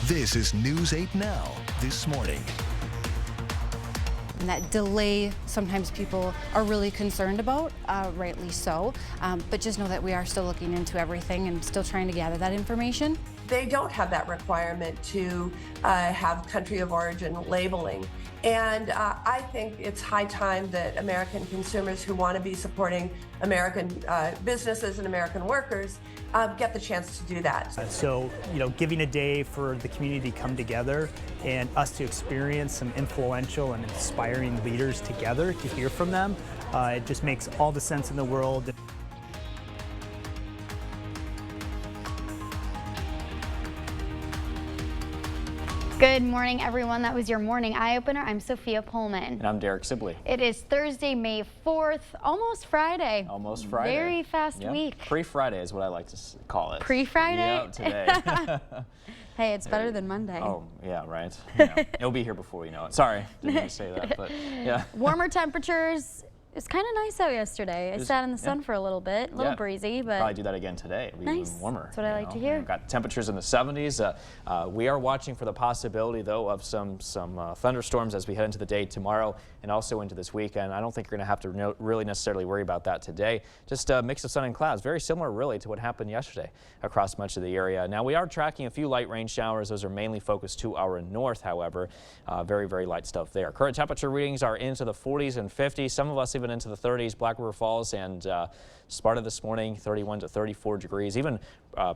This is News 8 Now, this morning. And that delay, sometimes people are really concerned about, rightly so. But just know that we are still looking into everything and still trying to gather that information. They don't have that requirement to have country of origin labeling. And I think it's high time that American consumers who want to be supporting American businesses and American workers get the chance to do that. So, giving a day for the community to come together and us to experience some influential and inspiring leaders together, to hear from them, it just makes all the sense in the world. Good morning, everyone. That was your morning eye opener. I'm Sophia Pullman. And I'm Derek Sibley. It is Thursday, May 4th, almost Friday. Almost Friday. Very fast week. Pre-Friday is what I like to call it. Pre-Friday? Yeah, today. Hey, it's better than Monday. Oh, yeah, right. Yeah. It'll be here before you know it. Sorry, didn't mean to say that, but yeah. Warmer temperatures. It was kind of nice out yesterday. I sat in the sun for a little bit, a little breezy, but probably do that again today. It'll be even warmer. That's what I like to hear. We've got temperatures in the 70s. We are watching for the possibility, though, of some thunderstorms as we head into the day tomorrow and also into this weekend. I don't think you're going to have to really necessarily worry about that today. Just a mix of sun and clouds, very similar really to what happened yesterday across much of the area. Now, we are tracking a few light rain showers. Those are mainly focused to our north, however. Very, very light stuff there. Current temperature readings are into the 40s and 50s, some of us even into the 30s. Black River Falls and Sparta this morning, 31 to 34 degrees. Even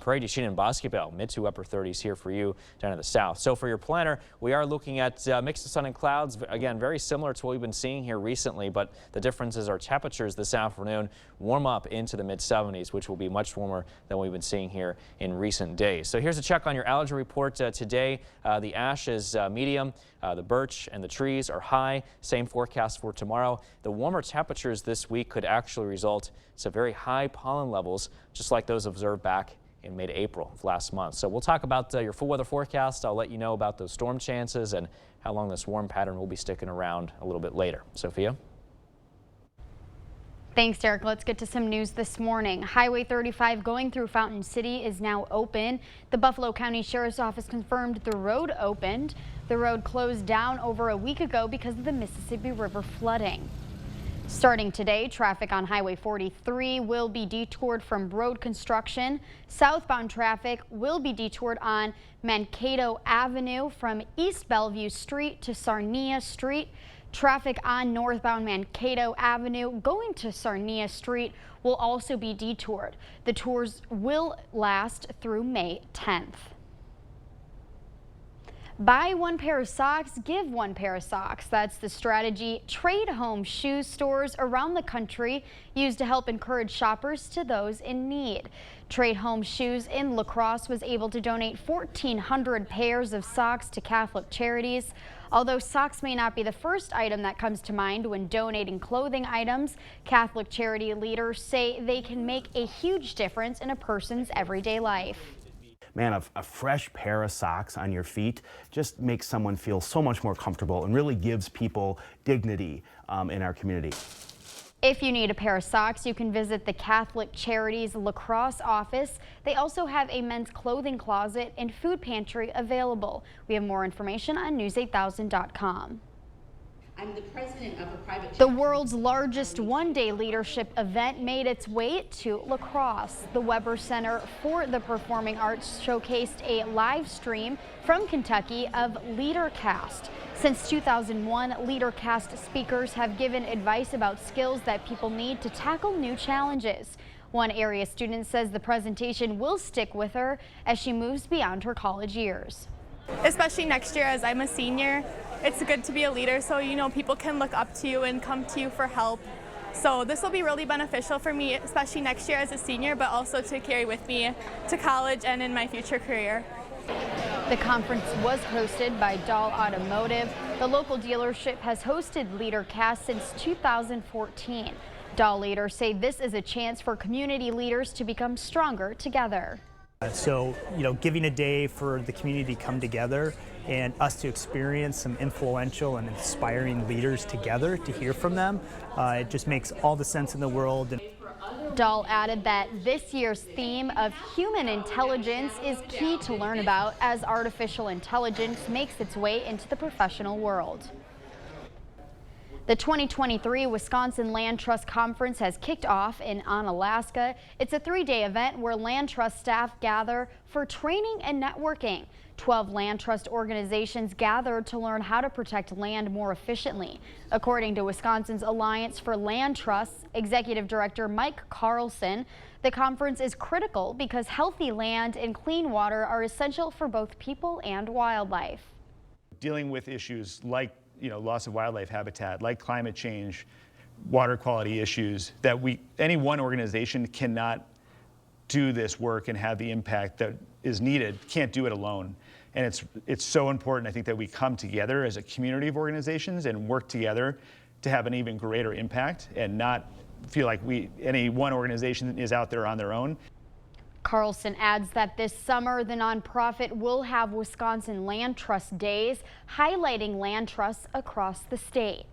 Prairie du Chien and Bosquebel, mid to upper 30s here for you down in the south. So for your planner, we are looking at mix of sun and clouds. Again, very similar to what we've been seeing here recently, but the difference is our temperatures this afternoon warm up into the mid 70s, which will be much warmer than we've been seeing here in recent days. So here's a check on your allergy report today. The ash is medium. The birch and the trees are high. Same forecast for tomorrow. The warmer temperatures this week could actually result in some very high pollen levels, just like those observed back in mid-April of last month. So we'll talk about your full weather forecast. I'll let you know about those storm chances and how long this warm pattern will be sticking around a little bit later. Sophia? Thanks, Derek. Let's get to some news this morning. Highway 35 going through Fountain City is now open. The Buffalo County Sheriff's Office confirmed the road opened. The road closed down over a week ago because of the Mississippi River flooding. Starting today, traffic on Highway 43 will be detoured from road construction. Southbound traffic will be detoured on Mankato Avenue from East Bellevue Street to Sarnia Street. Traffic on northbound Mankato Avenue going to Sarnia Street will also be detoured. The tours will last through May 10th. Buy one pair of socks, give one pair of socks. That's the strategy Trade Home shoe stores around the country use to help encourage shoppers to those in need. Trade Home Shoes in La Crosse was able to donate 1,400 pairs of socks to Catholic charities. Although socks may not be the first item that comes to mind when donating clothing items, Catholic charity leaders say they can make a huge difference in a person's everyday life. Man, a fresh pair of socks on your feet just makes someone feel so much more comfortable and really gives people dignity in our community. If you need a pair of socks, you can visit the Catholic Charities La Crosse office. They also have a men's clothing closet and food pantry available. We have more information on news8000.com. I'm the president of a private. The world's largest one-day leadership event made its way to La Crosse. The Weber Center for the Performing Arts showcased a live stream from Kentucky of LeaderCast. Since 2001, LeaderCast speakers have given advice about skills that people need to tackle new challenges. One area student says the presentation will stick with her as she moves beyond her college years. Especially next year as I'm a senior, it's good to be a leader so people can look up to you and come to you for help. So this will be really beneficial for me, especially next year as a senior, but also to carry with me to college and in my future career. The conference was hosted by Dahl Automotive. The local dealership has hosted LeaderCast since 2014. Dahl leaders say this is a chance for community leaders to become stronger together. So, giving a day for the community to come together and us to experience some influential and inspiring leaders together, to hear from them, it just makes all the sense in the world. Dahl added that this year's theme of human intelligence is key to learn about as artificial intelligence makes its way into the professional world. The 2023 Wisconsin Land Trust Conference has kicked off in Onalaska. It's a 3-day event where land trust staff gather for training and networking. 12 land trust organizations gathered to learn how to protect land more efficiently. According to Wisconsin's Alliance for Land Trusts Executive Director Mike Carlson, the conference is critical because healthy land and clean water are essential for both people and wildlife. Dealing with issues like loss of wildlife habitat, like climate change, water quality issues, that any one organization cannot do this work and have the impact that is needed, can't do it alone. And it's so important, I think, that we come together as a community of organizations and work together to have an even greater impact and not feel like any one organization is out there on their own. Carlson adds that this summer, the nonprofit will have Wisconsin Land Trust Days, highlighting land trusts across the state.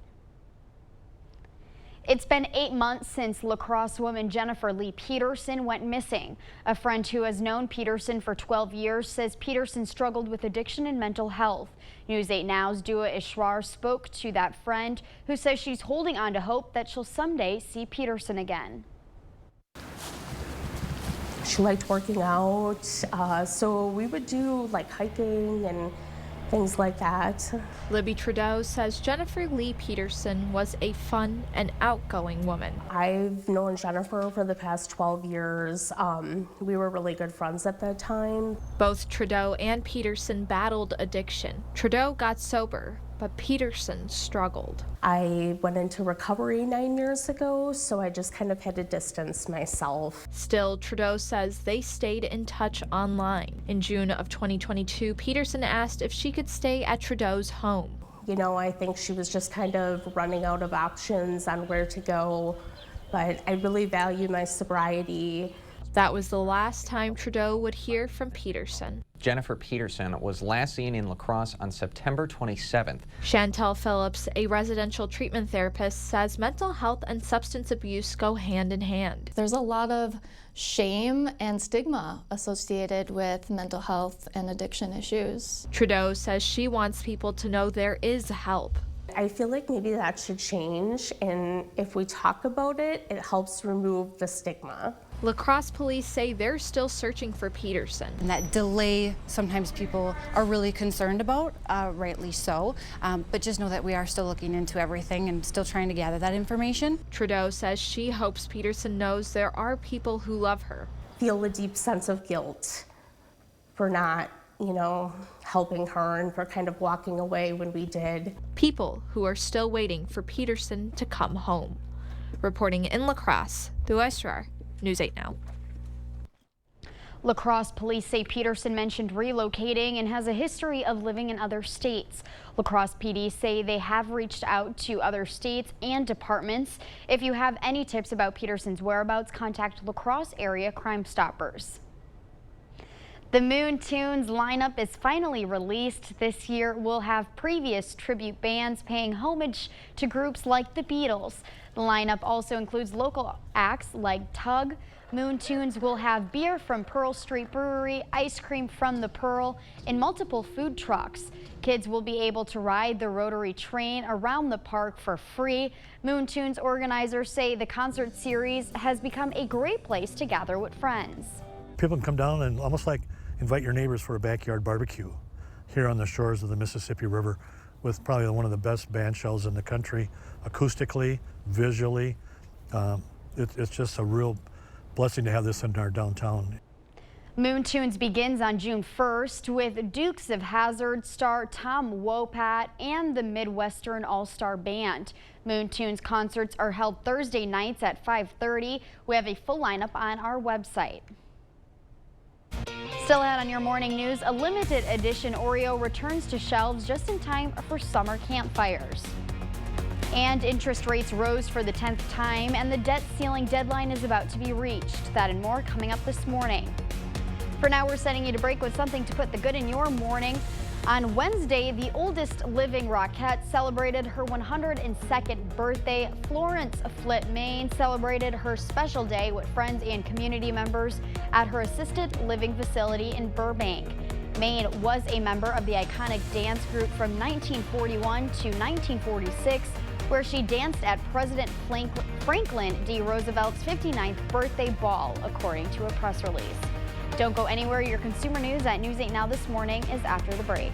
It's been 8 months since La Crosse woman Jennifer Lee Peterson went missing. A friend who has known Peterson for 12 years says Peterson struggled with addiction and mental health. News 8 Now's Dua Ishrar spoke to that friend, who says she's holding on to hope that she'll someday see Peterson again. She liked working out, so we would do like hiking and things like that. Libby Trudeau says Jennifer Lee Peterson was a fun and outgoing woman. I've known Jennifer for the past 12 years. We were really good friends at that time. Both Trudeau and Peterson battled addiction. Trudeau got sober, but Peterson struggled. I went into recovery 9 years ago, so I just kind of had to distance myself. Still, Trudeau says they stayed in touch online. In June of 2022, Peterson asked if she could stay at Trudeau's home. I think she was just kind of running out of options on where to go, but I really value my sobriety. That was the last time Trudeau would hear from Peterson. Jennifer Peterson was last seen in La Crosse on September 27th. Chantel Phillips, a residential treatment therapist, says mental health and substance abuse go hand in hand. There's a lot of shame and stigma associated with mental health and addiction issues. Trudeau says she wants people to know there is help. I feel like maybe that should change, and if we talk about it, it helps remove the stigma. La Crosse police say they're still searching for Peterson. And that delay, sometimes people are really concerned about, rightly so, but just know that we are still looking into everything and still trying to gather that information. Trudeau says she hopes Peterson knows there are people who love her. Feel a deep sense of guilt for not helping her and for kind of walking away when we did. People who are still waiting for Peterson to come home. Reporting in La Crosse, Dua Ishrar, News 8 Now. La Crosse police say Peterson mentioned relocating and has a history of living in other states. La Crosse PD say they have reached out to other states and departments. If you have any tips about Peterson's whereabouts, contact La Crosse area Crime Stoppers. The Moon Tunes lineup is finally released. This year we'll have previous tribute bands paying homage to groups like the Beatles. The lineup also includes local acts like Tug. Moon Tunes will have beer from Pearl Street Brewery, ice cream from the Pearl, and multiple food trucks. Kids will be able to ride the rotary train around the park for free. Moon Tunes organizers say the concert series has become a great place to gather with friends. People can come down and almost like invite your neighbors for a backyard barbecue here on the shores of the Mississippi River with probably one of the best band shells in the country, acoustically, visually. It's just a real blessing to have this in our downtown. Moon Tunes begins on June 1st with Dukes of Hazzard star Tom Wopat and the Midwestern All-Star Band. Moon Tunes concerts are held Thursday nights at 5:30. We have a full lineup on our website. Still ahead on your morning news, a limited edition Oreo returns to shelves just in time for summer campfires. And interest rates rose for the 10th time, and the debt ceiling deadline is about to be reached. That and more coming up this morning. For now, we're sending you to break with something to put the good in your morning. On Wednesday, the oldest living Rockette celebrated her 102nd birthday. Florence Flitt Main celebrated her special day with friends and community members at her assisted living facility in Burbank. Main was a member of the iconic dance group from 1941 to 1946, where she danced at President Franklin D. Roosevelt's 59th birthday ball, according to a press release. Don't go anywhere. Your consumer news at News 8 Now this morning is after the break.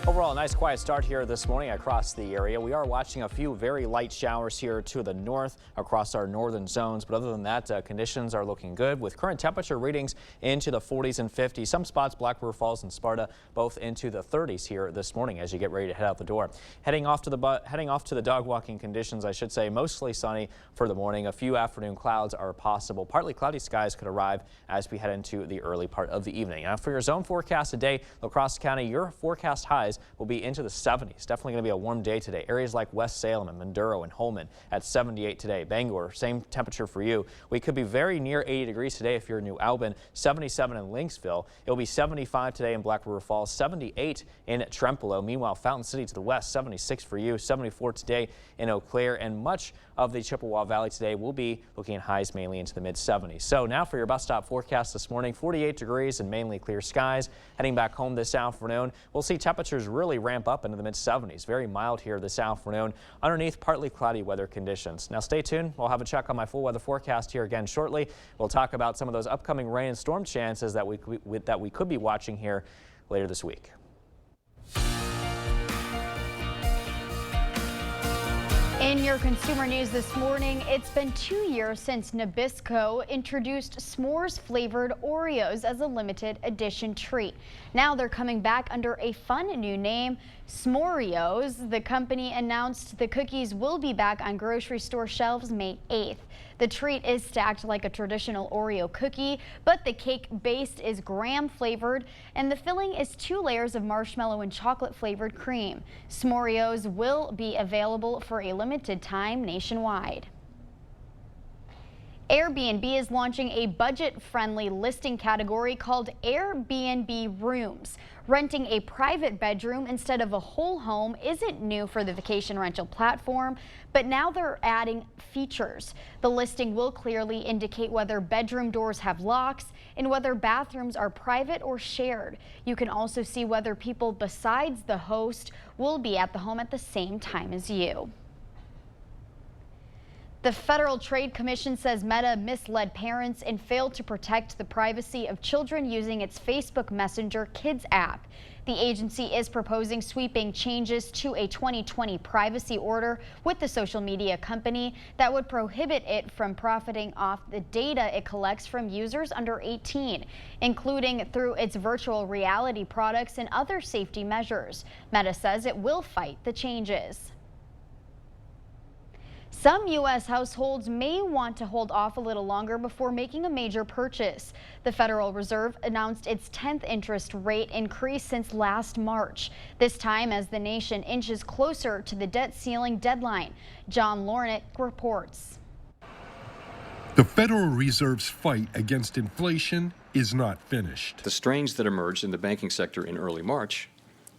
Overall, a nice quiet start here this morning across the area. We are watching a few very light showers here to the north across our northern zones. But other than that, conditions are looking good with current temperature readings into the 40s and 50s. Some spots, Black River Falls and Sparta, both into the 30s here this morning as you get ready to head out the door. Heading off to the dog walking conditions, I should say, mostly sunny for the morning. A few afternoon clouds are possible. Partly cloudy skies could arrive as we head into the early part of the evening. Now for your zone forecast today, La Crosse County, your forecast highs will be into the 70s. Definitely going to be a warm day today. Areas like West Salem and Manduro and Holman at 78 today. Bangor, same temperature for you. We could be very near 80 degrees today if you're in New Albin. 77 in Lynxville. It'll be 75 today in Black River Falls. 78 in Trempealeau. Meanwhile, Fountain City to the west, 76 for you. 74 today in Eau Claire, and much of the Chippewa Valley today will be looking at highs mainly into the mid-70s. So now for your bus stop forecast this morning, 48 degrees and mainly clear skies. Heading back home this afternoon, we'll see temperatures really ramp up into the mid-70s. Very mild here this afternoon. Underneath, partly cloudy weather conditions. Now stay tuned. We'll have a check on my full weather forecast here again shortly. We'll talk about some of those upcoming rain and storm chances that we could be watching here later this week. In your consumer news this morning, it's been 2 years since Nabisco introduced s'mores-flavored Oreos as a limited edition treat. Now they're coming back under a fun new name, S'moreos. The company announced the cookies will be back on grocery store shelves May 8th. The treat is stacked like a traditional Oreo cookie, but the cake base is graham flavored and the filling is 2 layers of marshmallow and chocolate flavored cream. S'moreos will be available for a limited time nationwide. Airbnb is launching a budget-friendly listing category called Airbnb Rooms. Renting a private bedroom instead of a whole home isn't new for the vacation rental platform, but now they're adding features. The listing will clearly indicate whether bedroom doors have locks and whether bathrooms are private or shared. You can also see whether people besides the host will be at the home at the same time as you. The Federal Trade Commission says Meta misled parents and failed to protect the privacy of children using its Facebook Messenger Kids app. The agency is proposing sweeping changes to a 2020 privacy order with the social media company that would prohibit it from profiting off the data it collects from users under 18, including through its virtual reality products and other safety measures. Meta says it will fight the changes. Some U.S. households may want to hold off a little longer before making a major purchase. The Federal Reserve announced its 10th interest rate increase since last March, this time as the nation inches closer to the debt ceiling deadline. John Lornick reports. The Federal Reserve's fight against inflation is not finished. The strains that emerged in the banking sector in early March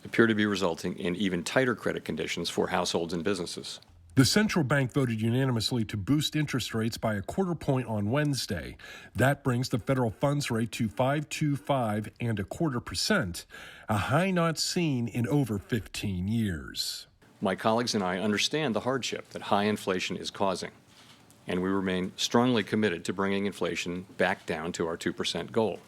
appear to be resulting in even tighter credit conditions for households and businesses. The central bank voted unanimously to boost interest rates by 1/4 point on Wednesday. That brings the federal funds rate to 5.25%, a high not seen in over 15 years. My colleagues and I understand the hardship that high inflation is causing, and we remain strongly committed to bringing inflation back down to our 2% goal.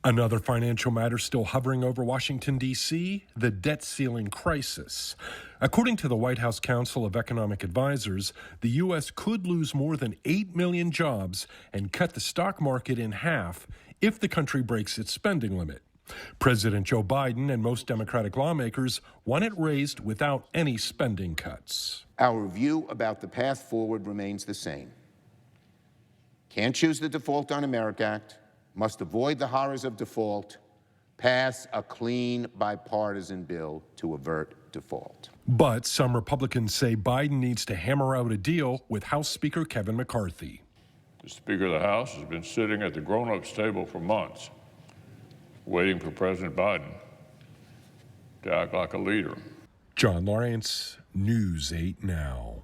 Another financial matter still hovering over Washington, D.C., the debt ceiling crisis. According to the White House Council of Economic Advisors, the U.S. could lose more than 8 million jobs and cut the stock market in half if the country breaks its spending limit. President Joe Biden and most Democratic lawmakers want it raised without any spending cuts. Our view about the path forward remains the same. Can't choose the Default on America Act, must avoid the horrors of default, pass a clean bipartisan bill to avert default. default. But some Republicans say Biden needs to hammer out a deal with House Speaker Kevin McCarthy. The Speaker of the House has been sitting at the grown-ups table for months, waiting for President Biden to act like a leader. John Lawrence, News 8 Now.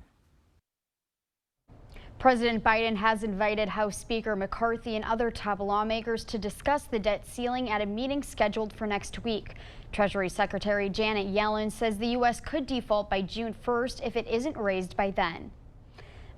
President Biden has invited House Speaker McCarthy and other top lawmakers to discuss the debt ceiling at a meeting scheduled for next week. Treasury Secretary Janet Yellen says the U.S. could default by June 1st if it isn't raised by then.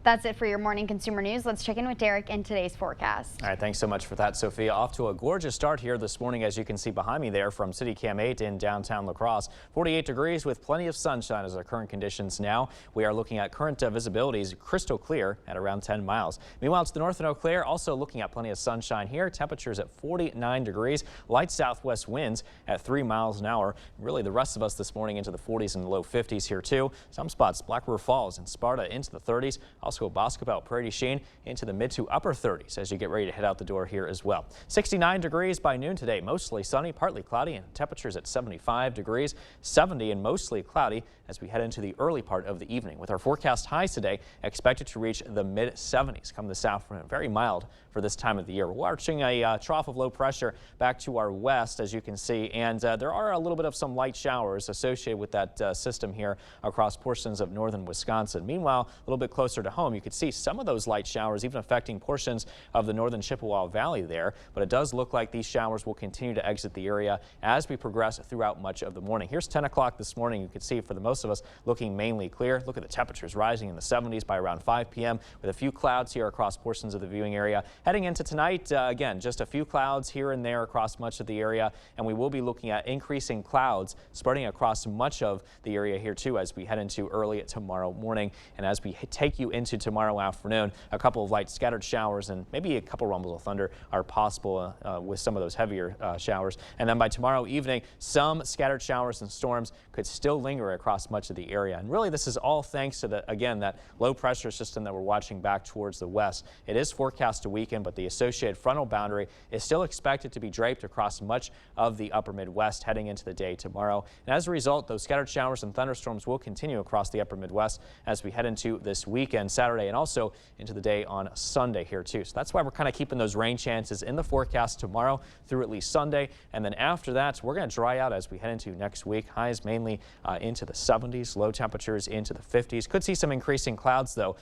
That's it for your morning consumer news. Let's check in with Derek and today's forecast. All right, thanks so much for that, Sophia. Off to a gorgeous start here this morning, as you can see behind me there from City Cam 8 in downtown La Crosse. 48 degrees with plenty of sunshine as our current conditions now. We are looking at current visibilities crystal clear at around 10 miles. Meanwhile, to the north in Eau Claire, also looking at plenty of sunshine here. Temperatures at 49 degrees, light southwest winds at 3 miles an hour. Really, the rest of us this morning into the 40s and low 50s here too. Some spots, Black River Falls and Sparta into the 30s. Also Boscobel, Prairie du Chien into the mid to upper 30s as you get ready to head out the door here as well. 69 degrees by noon today, mostly sunny, partly cloudy, and temperatures at 75 degrees, 70 and mostly cloudy as we head into the early part of the evening. With our forecast highs today expected to reach the mid 70s come this afternoon. Very mild for this time of the year. We're watching a trough of low pressure back to our west, as you can see, and there are a little bit of some light showers associated with that system here across portions of northern Wisconsin. Meanwhile, a little bit closer to home, you could see some of those light showers even affecting portions of the northern Chippewa Valley there, but it does look like these showers will continue to exit the area as we progress throughout much of the morning. Here's 10 o'clock this morning. You can see for the most of us looking mainly clear. Look at the temperatures rising in the 70s by around 5 p.m. with a few clouds here across portions of the viewing area. Heading into tonight, again, just a few clouds here and there across much of the area, and we will be looking at increasing clouds spreading across much of the area here too as we head into early tomorrow morning. And as we take you into tomorrow afternoon, a couple of light scattered showers and maybe a couple rumbles of thunder are possible with some of those heavier showers. And then by tomorrow evening, some scattered showers and storms could still linger across much of the area. And really, this is all thanks to that low pressure system that we're watching back towards the west. It is forecast to weaken, but the associated frontal boundary is still expected to be draped across much of the upper Midwest heading into the day tomorrow. And as a result, those scattered showers and thunderstorms will continue across the upper Midwest as we head into this weekend, Saturday, and also into the day on Sunday here too. So that's why we're kind of keeping those rain chances in the forecast tomorrow through at least Sunday. And then after that, we're going to dry out as we head into next week. Highs mainly into the 70s, low temperatures into the 50s. Could see some increasing clouds though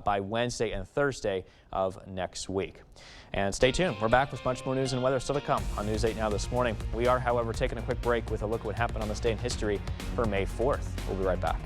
by Wednesday and Thursday of next week. And stay tuned. We're back with much more news and weather still to come on News 8 Now this morning. We are, however, taking a quick break with a look at what happened on this day in history for May 4th. We'll be right back.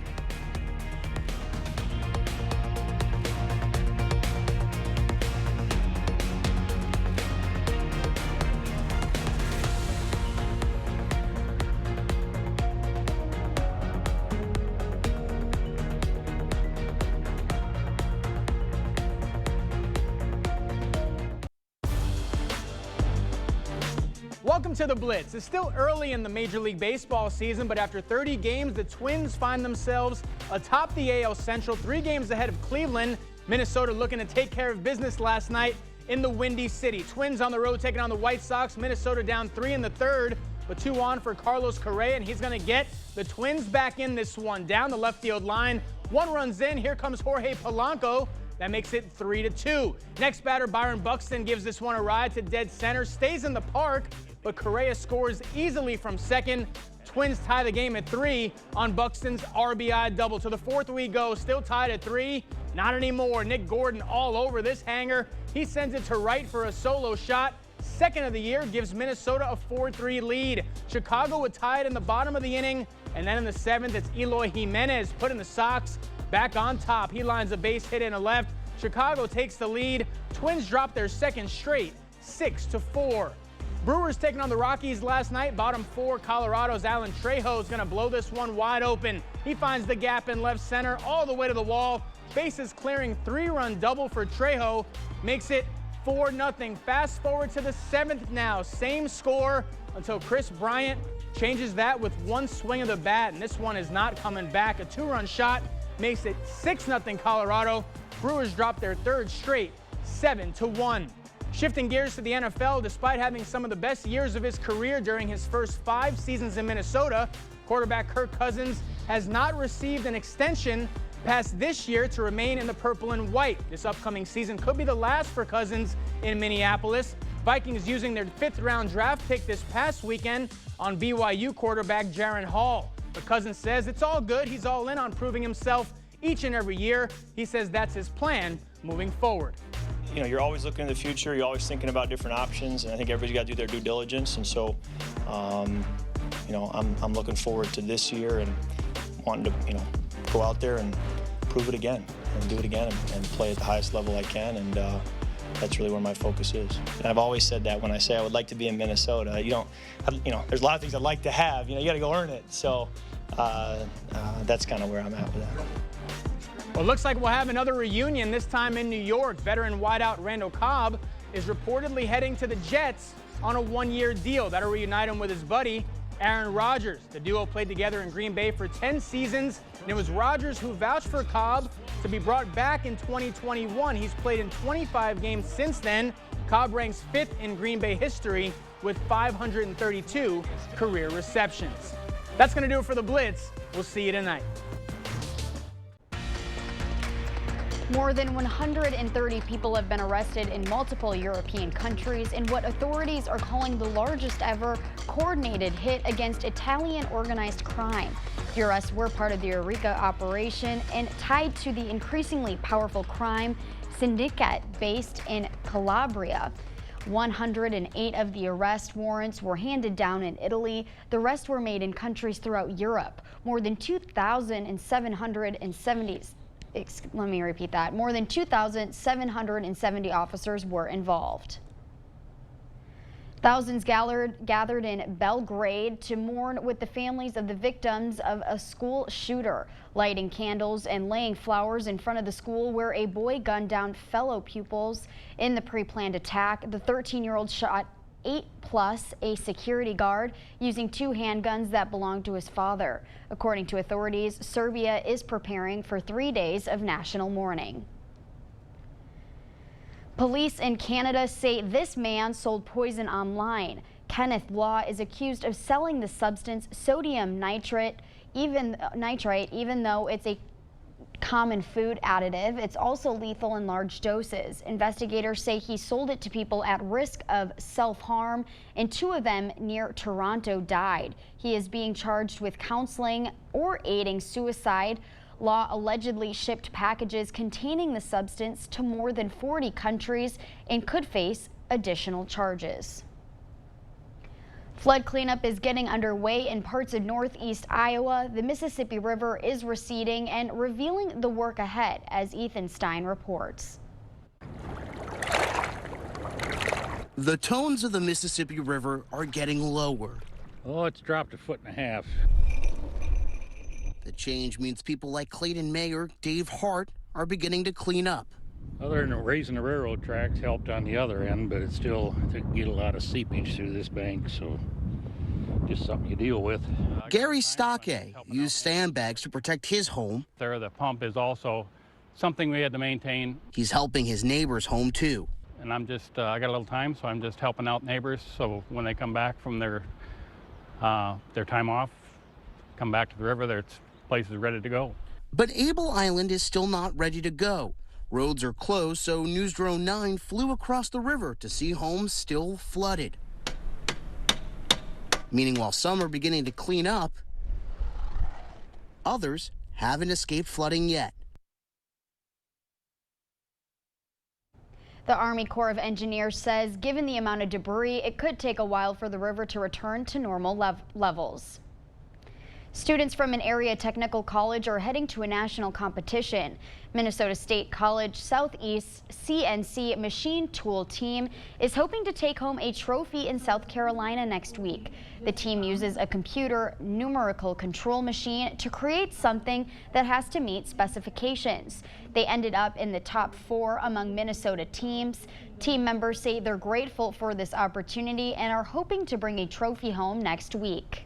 Welcome to the Blitz. It's still early in the Major League Baseball season, but after 30 games, the Twins find themselves atop the AL Central, 3 games ahead of Cleveland. Minnesota looking to take care of business last night in the Windy City. Twins on the road taking on the White Sox. Minnesota down 3 in the third, but 2 on for Carlos Correa, and he's going to get the Twins back in this one. Down the left field line, 1 run's in. Here comes Jorge Polanco. That makes it 3-2. Next batter, Byron Buxton, gives this one a ride to dead center, stays in the park, but Correa scores easily from second. Twins tie the game at 3 on Buxton's RBI double. To the 4th we go, still tied at 3. Not anymore. Nick Gordon all over this hanger. He sends it to right for a solo shot. Second of the year, gives Minnesota a 4-3 lead. Chicago would tie it in the bottom of the inning, and then in the 7th, it's Eloy Jimenez putting the Sox back on top. He lines a base hit in a left. Chicago takes the lead. Twins drop their second straight, 6-4. Brewers taking on the Rockies last night. Bottom 4, Colorado's Alan Trejo is going to blow this one wide open. He finds the gap in left center all the way to the wall. Bases clearing, 3-run double for Trejo. Makes it 4-0. Fast forward to the 7th now. Same score until Chris Bryant changes that with 1 swing of the bat, and this one is not coming back. A 2-run shot makes it 6-0 Colorado. Brewers drop their 3rd straight, 7-1. Shifting gears to the NFL, despite having some of the best years of his career during his first 5 seasons in Minnesota, quarterback Kirk Cousins has not received an extension past this year to remain in the purple and white. This upcoming season could be the last for Cousins in Minneapolis. Vikings using their 5th-round draft pick this past weekend on BYU quarterback Jaren Hall. But Cousins says it's all good. He's all in on proving himself each and every year. He says that's his plan moving forward. You know, you're always looking to the future. You're always thinking about different options, and I think everybody's got to do their due diligence. And so, you know, I'm looking forward to this year and wanting to, you know, go out there and prove it again and do it again and play at the highest level I can. And that's really where my focus is. And I've always said that when I say I would like to be in Minnesota. You know, there's a lot of things I'd like to have. You know, you got to go earn it. So that's kind of where I'm at with that. Well, it looks like we'll have another reunion, this time in New York. Veteran wideout Randall Cobb is reportedly heading to the Jets on a 1-year deal. That'll reunite him with his buddy, Aaron Rodgers. The duo played together in Green Bay for 10 seasons, and it was Rodgers who vouched for Cobb to be brought back in 2021. He's played in 25 games since then. Cobb ranks 5th in Green Bay history with 532 career receptions. That's going to do it for the Blitz. We'll see you tonight. More than 130 people have been arrested in multiple European countries in what authorities are calling the largest ever coordinated hit against Italian organized crime. The arrests were part of the Eureka operation and tied to the increasingly powerful crime syndicate based in Calabria. 108 of the arrest warrants were handed down in Italy. The rest were made in countries throughout Europe. More than 2,770 let me repeat that. More than 2,770 officers were involved. Thousands gathered in Belgrade to mourn with the families of the victims of a school shooter, lighting candles and laying flowers in front of the school where a boy gunned down fellow pupils in the pre-planned attack. The 13-year-old shot 8+ a security guard using 2 handguns that belonged to his father. According to authorities, Serbia is preparing for 3 days of national mourning. Police in Canada say this man sold poison online. Kenneth Law is accused of selling the substance sodium nitrate, even though it's a common food additive. It's also lethal in large doses. Investigators say he sold it to people at risk of self-harm, and 2 of them near Toronto died. He is being charged with counseling or aiding suicide. Law allegedly shipped packages containing the substance to more than 40 countries and could face additional charges. Flood cleanup is getting underway in parts of northeast Iowa. The Mississippi River is receding and revealing the work ahead, as Ethan Stein reports. The tones of the Mississippi River are getting lower. Oh, it's dropped 1.5 feet. The change means people like Clayton Mayor Dave Hart are beginning to clean up. Other than raising the railroad tracks helped on the other end, but it's still to get a lot of seepage through this bank, so just something you deal with. Gary Stockay used sandbags to protect his home. The pump is also something we had to maintain. He's helping his neighbor's home too. And I'm just, I got a little time, so I'm just helping out neighbors, so when they come back from their time off, come back to the river, their place is ready to go. But Able Island is still not ready to go. Roads are closed, so News Drone 9 flew across the river to see homes still flooded. Meaning while some are beginning to clean up, others haven't escaped flooding yet. The Army Corps of Engineers says given the amount of debris, it could take a while for the river to return to normal levels. Students from an area technical college are heading to a national competition. Minnesota State College Southeast CNC machine tool team is hoping to take home a trophy in South Carolina next week. The team uses a computer numerical control machine to create something that has to meet specifications. They ended up in the top 4 among Minnesota teams. Team members say they're grateful for this opportunity and are hoping to bring a trophy home next week.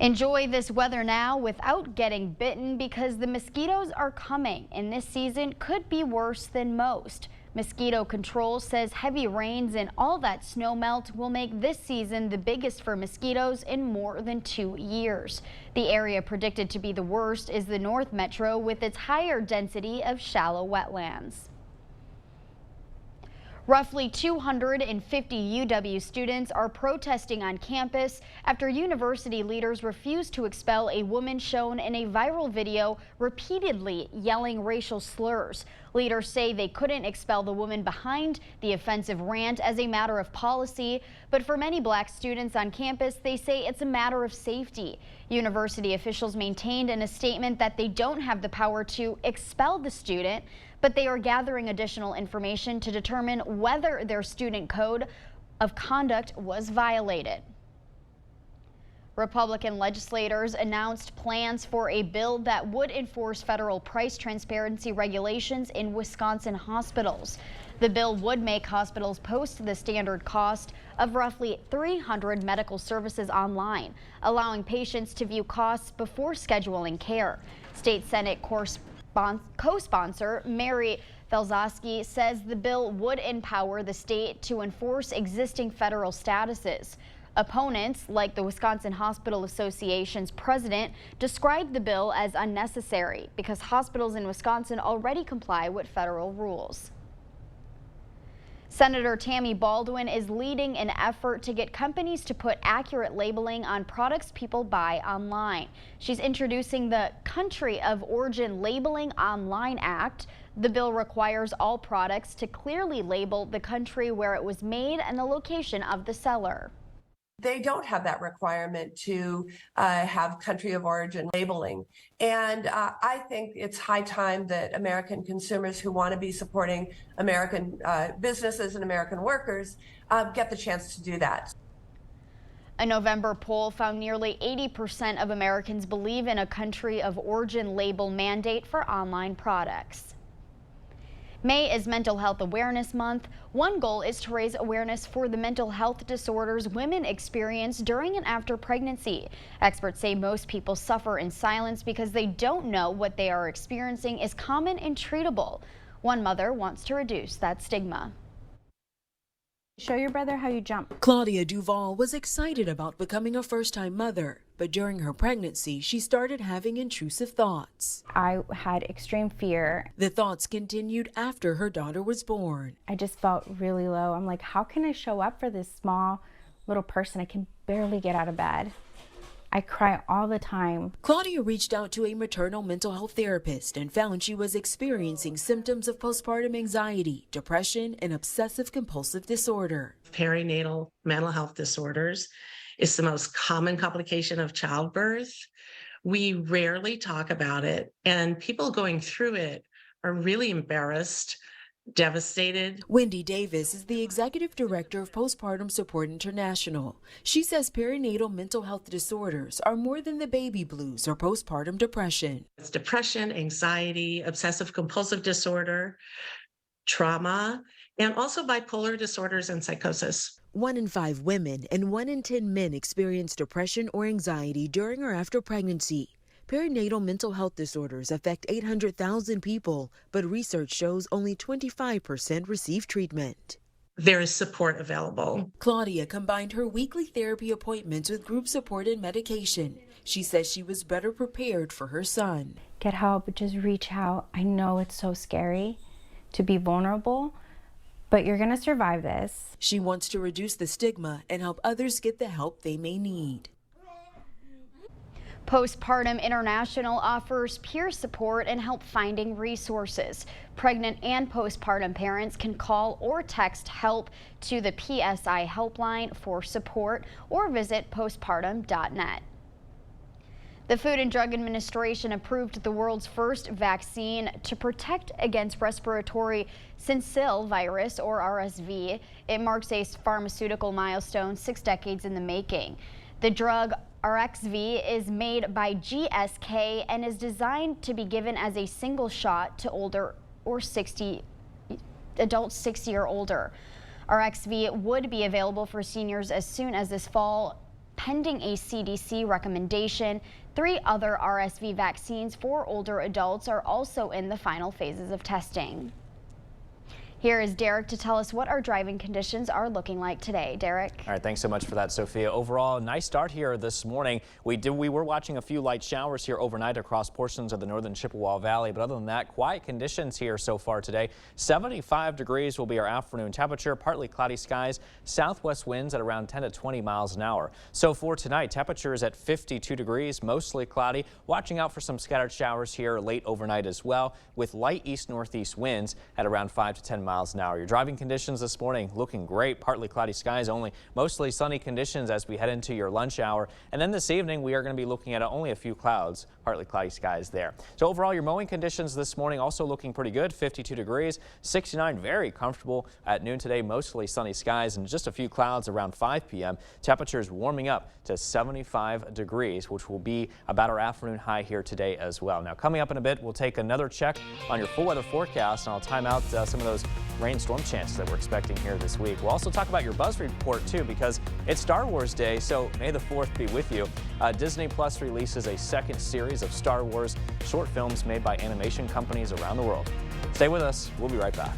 Enjoy this weather now without getting bitten because the mosquitoes are coming and this season could be worse than most. Mosquito Control says heavy rains and all that snow melt will make this season the biggest for mosquitoes in more than 2 years. The area predicted to be the worst is the North Metro with its higher density of shallow wetlands. Roughly 250 UW students are protesting on campus after university leaders refused to expel a woman shown in a viral video repeatedly yelling racial slurs. Leaders say they couldn't expel the woman behind the offensive rant as a matter of policy, but for many black students on campus, they say it's a matter of safety. University officials maintained in a statement that they don't have the power to expel the student, but they are gathering additional information to determine whether their student code of conduct was violated. Republican legislators announced plans for a bill that would enforce federal price transparency regulations in Wisconsin hospitals. The bill would make hospitals post the standard cost of roughly 300 medical services online, allowing patients to view costs before scheduling care. State Senate co-sponsor Mary Felzowski says the bill would empower the state to enforce existing federal statuses. Opponents, like the Wisconsin Hospital Association's president, described the bill as unnecessary because hospitals in Wisconsin already comply with federal rules. Senator Tammy Baldwin is leading an effort to get companies to put accurate labeling on products people buy online. She's introducing the Country of Origin Labeling Online Act. The bill requires all products to clearly label the country where it was made and the location of the seller. They don't have that requirement to have country of origin labeling. And I think it's high time that American consumers who want to be supporting American businesses and American workers get the chance to do that. A November poll found nearly 80% of Americans believe in a country of origin label mandate for online products. May is Mental Health Awareness Month. One goal is to raise awareness for the mental health disorders women experience during and after pregnancy. Experts say most people suffer in silence because they don't know what they are experiencing is common and treatable. One mother wants to reduce that stigma. Show your brother how you jump. Claudia Duvall was excited about becoming a first-time mother, but during her pregnancy, she started having intrusive thoughts. I had extreme fear. The thoughts continued after her daughter was born. I just felt really low. I'm like, how can I show up for this small little person? I can barely get out of bed. I cry all the time. Claudia reached out to a maternal mental health therapist and found she was experiencing symptoms of postpartum anxiety, depression, and obsessive compulsive disorder. Perinatal mental health disorders is the most common complication of childbirth. We rarely talk about it, and people going through it are really embarrassed, devastated. Wendy Davis is the executive director of Postpartum Support International. She says perinatal mental health disorders are more than the baby blues or postpartum depression. It's depression, anxiety, obsessive compulsive disorder, trauma, and also bipolar disorders and psychosis. 1 in 5 women and 1 in 10 men experience depression or anxiety during or after pregnancy. Perinatal mental health disorders affect 800,000 people, but research shows only 25% receive treatment. There is support available. Claudia combined her weekly therapy appointments with group support and medication. She says she was better prepared for her son. Get help, just reach out. I know it's so scary to be vulnerable, but you're gonna survive this. She wants to reduce the stigma and help others get the help they may need. Postpartum International offers peer support and help finding resources. Pregnant and postpartum parents can call or text HELP to the PSI helpline for support or visit postpartum.net. The Food and Drug Administration approved the world's first vaccine to protect against respiratory syncytial virus, or RSV. It marks a pharmaceutical milestone 6 decades in the making. The drug RXV is made by GSK and is designed to be given as a single shot to older or adults 60 or older. RXV would be available for seniors as soon as this fall, pending a CDC recommendation. 3 other RSV vaccines for older adults are also in the final phases of testing. Here is Derek to tell us what our driving conditions are looking like today. Derek. All right, thanks so much for that, Sophia. Overall, nice start here this morning. We were watching a few light showers here overnight across portions of the northern Chippewa Valley, but other than that, quiet conditions here so far today. 75 degrees will be our afternoon temperature, partly cloudy skies, southwest winds at around 10 to 20 miles an hour. So for tonight, temperatures at 52 degrees, mostly cloudy, watching out for some scattered showers here late overnight as well, with light east-northeast winds at around 5 to 10 miles an hour. Your driving conditions this morning looking great, partly cloudy skies only, mostly sunny conditions as we head into your lunch hour. And then this evening we are going to be looking at only a few clouds, partly cloudy skies there. So overall, your mowing conditions this morning also looking pretty good, 52 degrees, 69 very comfortable at noon today, mostly sunny skies and just a few clouds around 5 p.m. Temperatures warming up to 75 degrees, which will be about our afternoon high here today as well. Now coming up in a bit, we'll take another check on your full weather forecast, and I'll time out some of those rainstorm chances that we're expecting here this week. We'll also talk about your Buzz report too, because it's Star Wars Day, so May the 4th be with you. Disney Plus releases a second series of Star Wars short films made by animation companies around the world. Stay with us. We'll be right back.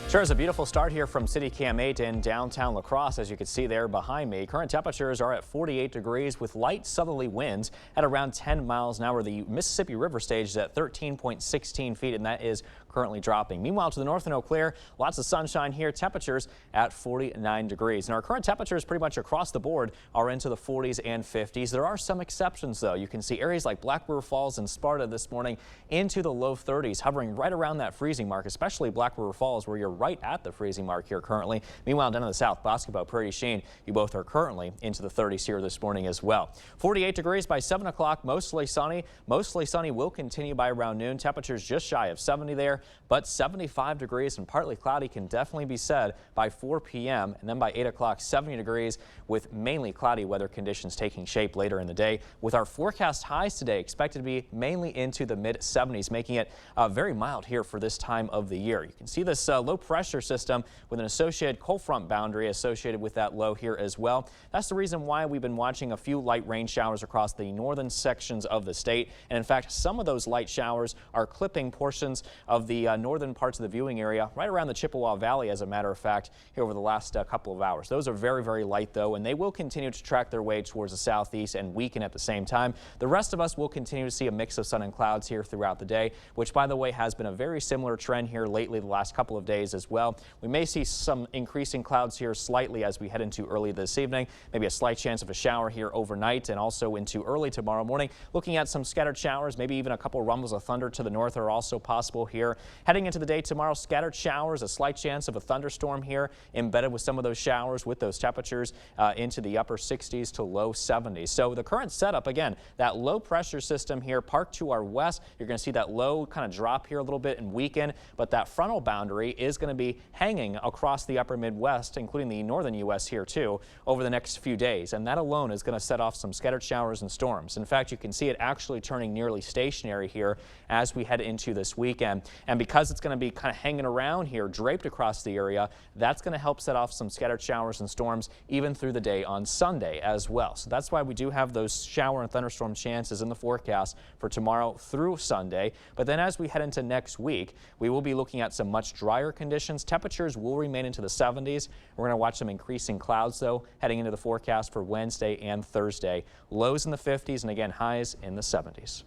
Sure is a beautiful start here from City Cam 8 in downtown La Crosse, as you can see there behind me. Current temperatures are at 48 degrees with light southerly winds at around 10 miles an hour. The Mississippi River stage is at 13.16 feet, and that is currently dropping. Meanwhile, to the north in Eau Claire, lots of sunshine here. Temperatures at 49 degrees. And our current temperatures pretty much across the board are into the 40s and 50s. There are some exceptions, though. You can see areas like Black River Falls and Sparta this morning into the low 30s, hovering right around that freezing mark, especially Black River Falls, where you're right at the freezing mark here currently. Meanwhile, down in the south, Basketball, Prairie du Chien, you both are currently into the 30s here this morning as well. 48 degrees by 7 o'clock, mostly sunny. Mostly sunny will continue by around noon. Temperatures just shy of 70 there, but 75 degrees and partly cloudy can definitely be said by 4 p.m. and then by 8 o'clock, 70 degrees with mainly cloudy weather conditions taking shape later in the day. With our forecast highs today expected to be mainly into the mid 70s, making it very mild here for this time of the year. You can see this low pressure system with an associated cold front boundary associated with that low here as well. That's the reason why we've been watching a few light rain showers across the northern sections of the state. And in fact, some of those light showers are clipping portions of the northern parts of the viewing area right around the Chippewa Valley, as a matter of fact, here over the last couple of hours. Those are very, very light, though, and they will continue to track their way towards the southeast and weaken at the same time. The rest of us will continue to see a mix of sun and clouds here throughout the day, which, by the way, has been a very similar trend here lately the last couple of days as well. We may see some increasing clouds here slightly as we head into early this evening, maybe a slight chance of a shower here overnight and also into early tomorrow morning. Looking at some scattered showers, maybe even a couple rumbles of thunder to the north are also possible here. Heading into the day tomorrow, scattered showers, a slight chance of a thunderstorm here embedded with some of those showers with those temperatures into the upper 60s to low 70s. So the current setup, again, that low pressure system here parked to our west. You're going to see that low kind of drop here a little bit and weaken, but that frontal boundary is going to be hanging across the upper Midwest, including the northern U.S. here too, over the next few days. And that alone is going to set off some scattered showers and storms. In fact, you can see it actually turning nearly stationary here as we head into this weekend. And because it's going to be kind of hanging around here, draped across the area, that's going to help set off some scattered showers and storms even through the day on Sunday as well. So that's why we do have those shower and thunderstorm chances in the forecast for tomorrow through Sunday. But then as we head into next week, we will be looking at some much drier conditions. Temperatures will remain into the 70s. We're going to watch some increasing clouds, though, heading into the forecast for Wednesday and Thursday. Lows in the 50s and again, highs in the 70s.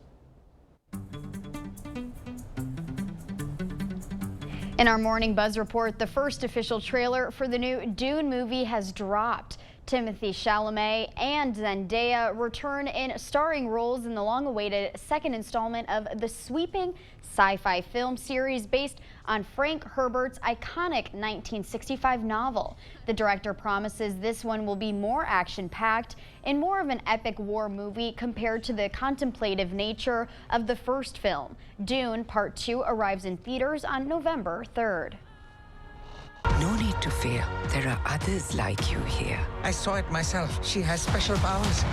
In our Morning Buzz report, the first official trailer for the new Dune movie has dropped. Timothée Chalamet and Zendaya return in starring roles in the long-awaited second installment of the sweeping sci-fi film series based on Frank Herbert's iconic 1965 novel. The director promises this one will be more action-packed and more of an epic war movie compared to the contemplative nature of the first film. Dune Part 2 arrives in theaters on November 3rd. No need to fear. There are others like you here. I saw it myself. She has special powers.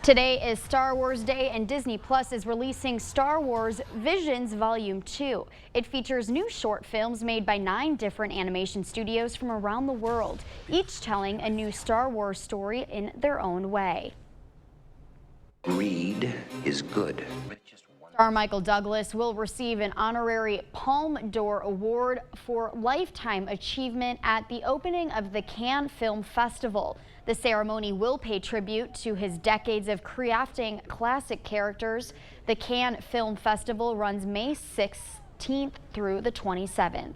Today is Star Wars Day, and Disney Plus is releasing Star Wars Visions Volume 2. It features new short films made by 9 different animation studios from around the world, each telling a new Star Wars story in their own way. Greed is good. Star Michael Douglas will receive an honorary Palme d'Or Award for Lifetime Achievement at the opening of the Cannes Film Festival. The ceremony will pay tribute to his decades of crafting classic characters. The Cannes Film Festival runs May 16th through the 27th.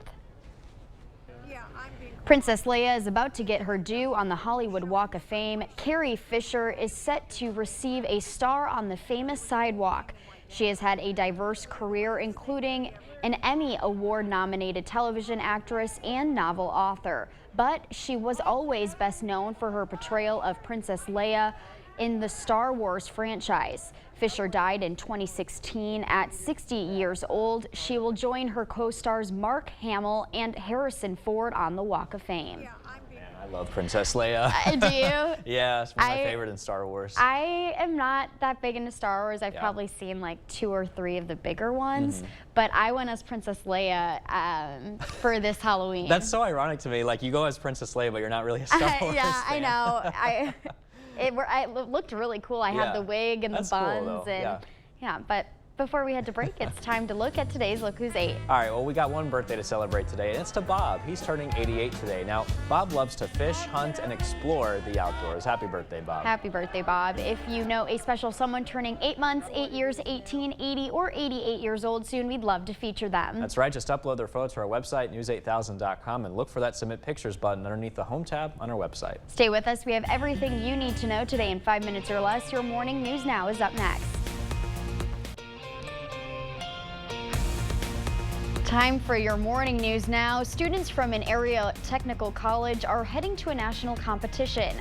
Princess Leia is about to get her due on the Hollywood Walk of Fame. Carrie Fisher is set to receive a star on the famous sidewalk. She has had a diverse career, including an Emmy Award-nominated television actress and novel author. But she was always best known for her portrayal of Princess Leia in the Star Wars franchise. Fisher died in 2016 at 60 years old. She will join her co-stars Mark Hamill and Harrison Ford on the Walk of Fame. I love Princess Leia. Do you? Yeah, it's one of my favorite in Star Wars. I am not that big into Star Wars. I've probably seen like 2 or 3 of the bigger ones, but I went as Princess Leia for this Halloween. That's so ironic to me. Like, you go as Princess Leia, but you're not really a Star Wars Yeah, fan. I know. It looked really cool. I had the wig and That's the buns, cool, though. and yeah, but before we head to break, it's time to look at today's Look Who's 8. All right, well, we got one birthday to celebrate today, and it's to Bob. He's turning 88 today. Now, Bob loves to fish, hunt, and explore the outdoors. Happy birthday, Bob. Happy birthday, Bob. If you know a special someone turning 8 months, 8 years, 18, 80, or 88 years old soon, we'd love to feature them. That's right. Just upload their photo to our website, news8000.com, and look for that Submit Pictures button underneath the Home tab on our website. Stay with us. We have everything you need to know today in 5 minutes or less. Your morning news now is up next. Time for your morning news now. Students from an area technical college are heading to a national competition.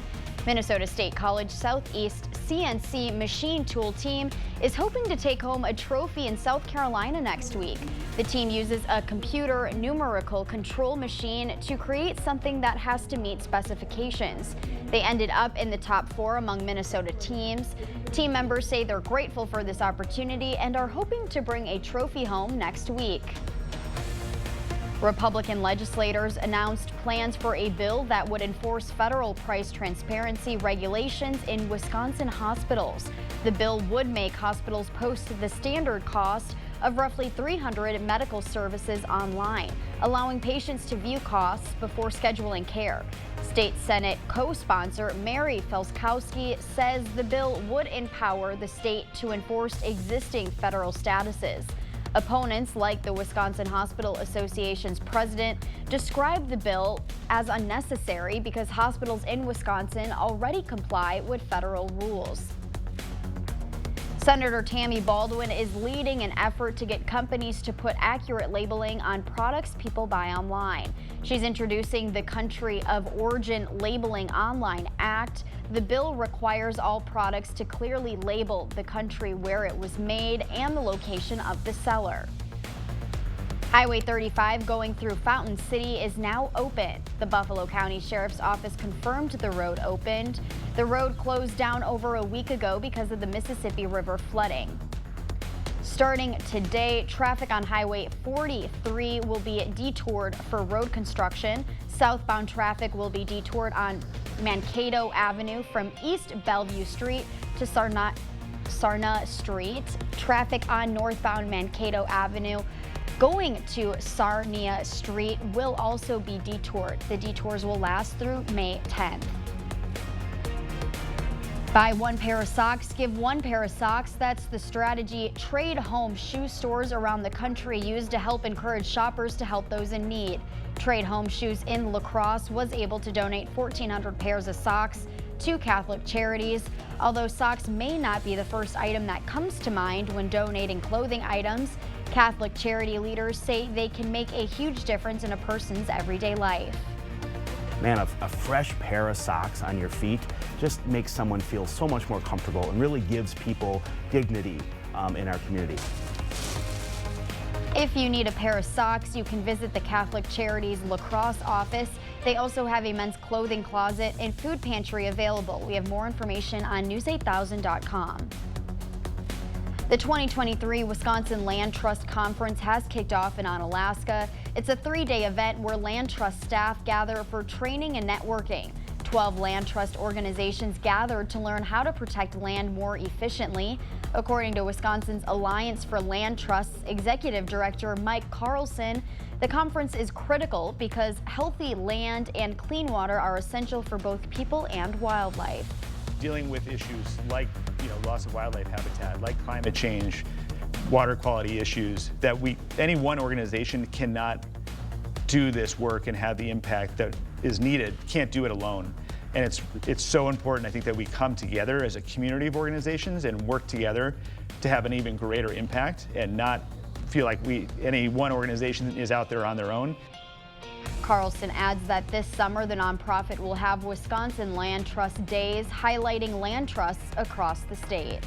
Minnesota State College Southeast CNC machine tool team is hoping to take home a trophy in South Carolina next week. The team uses a computer numerical control machine to create something that has to meet specifications. They ended up in the top 4 among Minnesota teams. Team members say they're grateful for this opportunity and are hoping to bring a trophy home next week. Republican legislators announced plans for a bill that would enforce federal price transparency regulations in Wisconsin hospitals. The bill would make hospitals post the standard cost of roughly 300 medical services online, allowing patients to view costs before scheduling care. State Senate co-sponsor Mary Felskowski says the bill would empower the state to enforce existing federal statuses. Opponents, like the Wisconsin Hospital Association's president, describe the bill as unnecessary because hospitals in Wisconsin already comply with federal rules. Senator Tammy Baldwin is leading an effort to get companies to put accurate labeling on products people buy online. She's introducing the Country of Origin Labeling Online Act. The bill requires all products to clearly label the country where it was made and the location of the seller. Highway 35 going through Fountain City is now open. The Buffalo County Sheriff's Office confirmed the road opened. The road closed down over a week ago because of the Mississippi River flooding. Starting today, traffic on Highway 43 will be detoured for road construction. Southbound traffic will be detoured on Mankato Avenue from East Bellevue Street to Sarna Street. Traffic on northbound Mankato Avenue going to Sarnia Street will also be detoured. The detours will last through May 10th. Buy one pair of socks, give one pair of socks. That's the strategy Trade Home shoe stores around the country use to help encourage shoppers to help those in need. Trade Home Shoes in La Crosse was able to donate 1,400 pairs of socks to Catholic charities. Although socks may not be the first item that comes to mind when donating clothing items, Catholic charity leaders say they can make a huge difference in a person's everyday life. Man, a fresh pair of socks on your feet just makes someone feel so much more comfortable and really gives people dignity in our community. If you need a pair of socks, you can visit the Catholic Charities La Crosse office. They also have a men's clothing closet and food pantry available. We have more information on news8000.com. The 2023 Wisconsin Land Trust Conference has kicked off in Onalaska. It's a 3-day event where land trust staff gather for training and networking. 12 land trust organizations gathered to learn how to protect land more efficiently. According to Wisconsin's Alliance for Land Trusts Executive Director Mike Carlson, the conference is critical because healthy land and clean water are essential for both people and wildlife. Dealing with issues like loss of wildlife habitat, like climate change, water quality issues, that any one organization cannot do this work and have the impact that is needed, can't do it alone. And it's so important, I think, that we come together as a community of organizations and work together to have an even greater impact and not feel like any one organization is out there on their own. Carlson adds that this summer the nonprofit will have Wisconsin Land Trust Days highlighting land trusts across the state.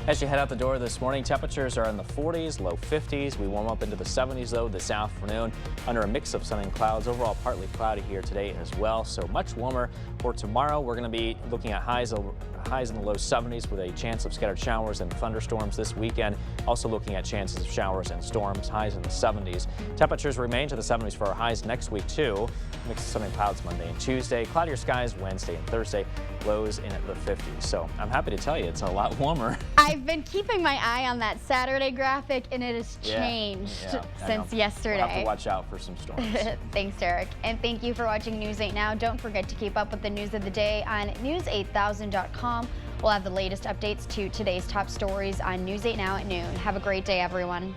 As you head out the door this morning, temperatures are in the 40s, low 50s. We warm up into the 70s, though, this afternoon under a mix of sun and clouds. Overall, partly cloudy here today as well, so much warmer for tomorrow. We're going to be looking at highs in the low 70s with a chance of scattered showers and thunderstorms this weekend. Also looking at chances of showers and storms, highs in the 70s. Temperatures remain to the 70s for our highs next week, too. Mix of sun and clouds Monday and Tuesday. Cloudier skies Wednesday and Thursday. Lows in at the 50s. So I'm happy to tell you it's a lot warmer. I've been keeping my eye on that Saturday graphic, and it has changed since yesterday. We'll have to watch out for some storms. Thanks, Derek. And thank you for watching News 8 Now. Don't forget to keep up with the news of the day on news8000.com. We'll have the latest updates to today's top stories on News 8 Now at noon. Have a great day, everyone.